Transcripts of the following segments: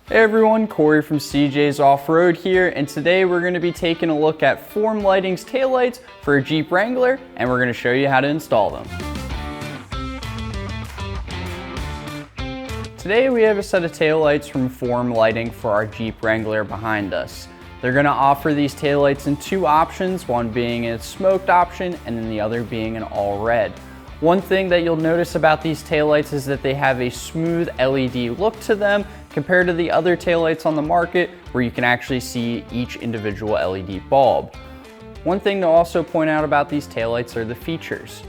Hey everyone, Cory from CJ's Off-Road here, and today we're going to be taking a look at Form Lighting's taillights for a Jeep Wrangler, and we're going to show you how to install them. Today we have a set of taillights from Form Lighting for our Jeep Wrangler behind us. They're going to offer these taillights in two options, one being a smoked option and then the other being an all red. One thing that you'll notice about these taillights is that they have a smooth LED look to them compared to the other taillights on the market where you can actually see each individual LED bulb. One thing to also point out about these taillights are the features.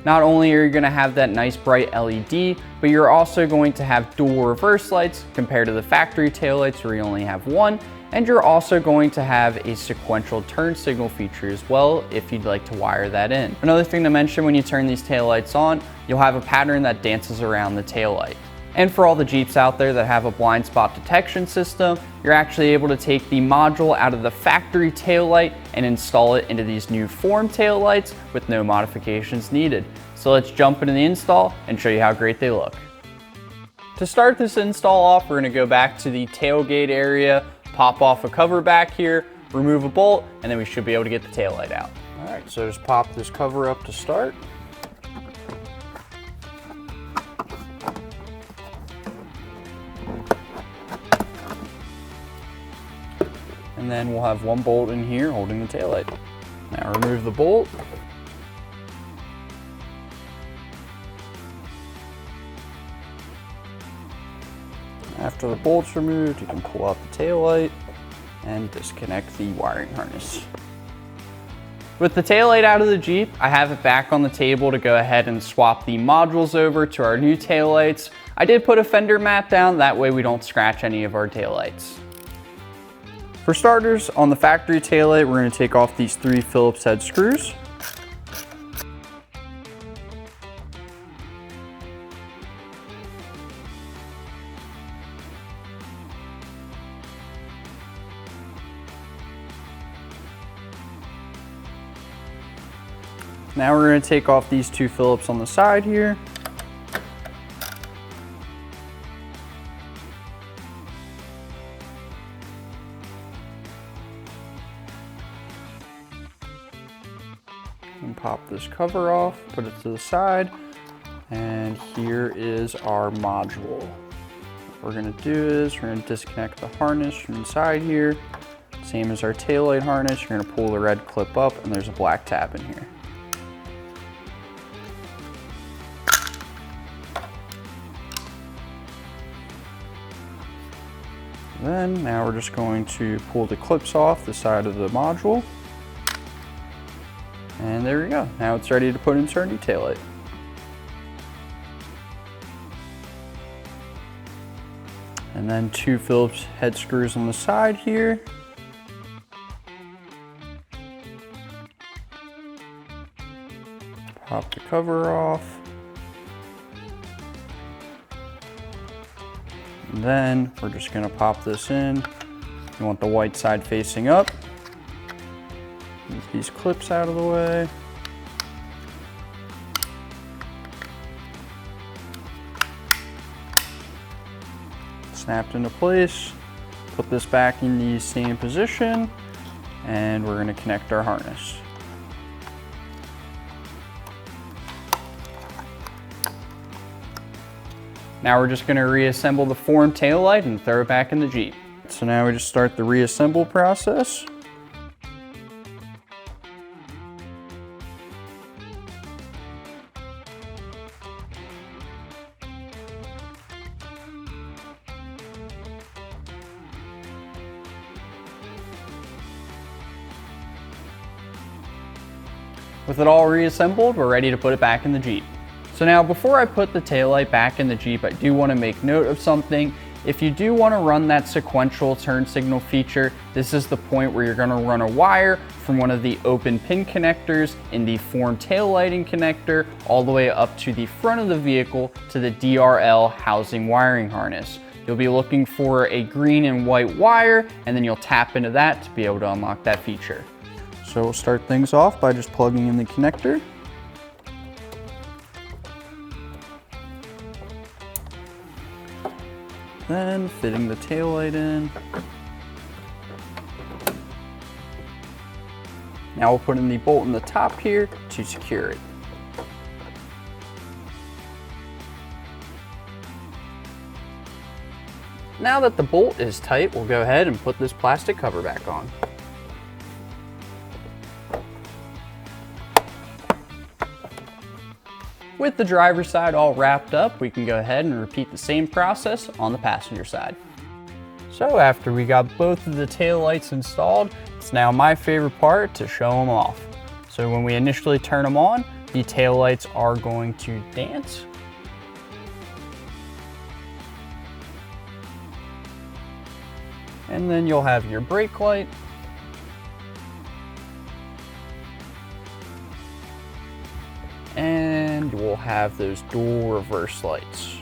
Not only are you going to have that nice bright LED, but you're also going to have dual reverse lights compared to the factory taillights where you only have one, and you're also going to have a sequential turn signal feature as well if you'd like to wire that in. Another thing to mention, when you turn these taillights on, you'll have a pattern that dances around the taillight. And for all the Jeeps out there that have a blind spot detection system, you're actually able to take the module out of the factory taillight and install it into these new Form taillights with no modifications needed. So let's jump into the install and show you how great they look. To start this install off, we're going to go back to the tailgate area, pop off a cover back here, remove a bolt, and then we should be able to get the taillight out. All right, so just pop this cover up to start. And then we'll have one bolt in here holding the taillight. Now remove the bolt. After the bolt's removed, you can pull out the taillight and disconnect the wiring harness. With the taillight out of the Jeep, I have it back on the table to go ahead and swap the modules over to our new taillights. I did put a fender mat down, that way we don't scratch any of our taillights. For starters, on the factory taillight, we're going to take off these 3 Phillips head screws. Now we're going to take off these 2 Phillips on the side here. And pop this cover off, put it to the side, and here is our module. What we're going to do is we're going to disconnect the harness from inside here. Same as our taillight harness, you're going to pull the red clip up and there's a black tab in here. Then now we're just going to pull the clips off the side of the module. And there we go. Now it's ready to put into our new taillight. And then 2 Phillips head screws on the side here. Pop the cover off. And then we're just going to pop this in. You want the white side facing up. Move these clips out of the way. Snapped into place. Put this back in the same position, and we're going to connect our harness. Now we're just going to reassemble the Form taillight and throw it back in the Jeep. So now we just start the reassemble process. With it all reassembled, we're ready to put it back in the Jeep. So now before I put the taillight back in the Jeep, I do want to make note of something. If you do want to run that sequential turn signal feature, this is the point where you're going to run a wire from one of the open pin connectors in the Form tail lighting connector all the way up to the front of the vehicle to the DRL housing wiring harness. You'll be looking for a green and white wire, and then you'll tap into that to be able to unlock that feature. So we'll start things off by just plugging in the connector. Then fitting the taillight in. Now we'll put in the bolt in the top here to secure it. Now that the bolt is tight, we'll go ahead and put this plastic cover back on. With the driver's side all wrapped up, we can go ahead and repeat the same process on the passenger side. So after we got both of the tail lights installed, it's now my favorite part to show them off. So when we initially turn them on, the tail lights are going to dance. And then you'll have your brake light. And we'll have those dual reverse lights.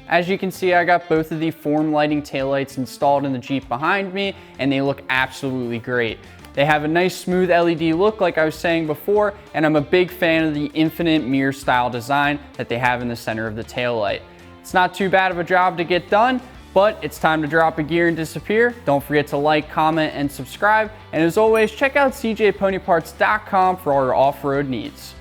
As you can see, I got both of the form lighting taillights installed in the Jeep behind me, and they look absolutely great. They have a nice smooth LED look like I was saying before, and I'm a big fan of the infinite mirror style design that they have in the center of the taillight. It's not too bad of a job to get done, but it's time to drop a gear and disappear. Don't forget to like, comment, and subscribe. And as always, check out cjponyparts.com for all your off-road needs.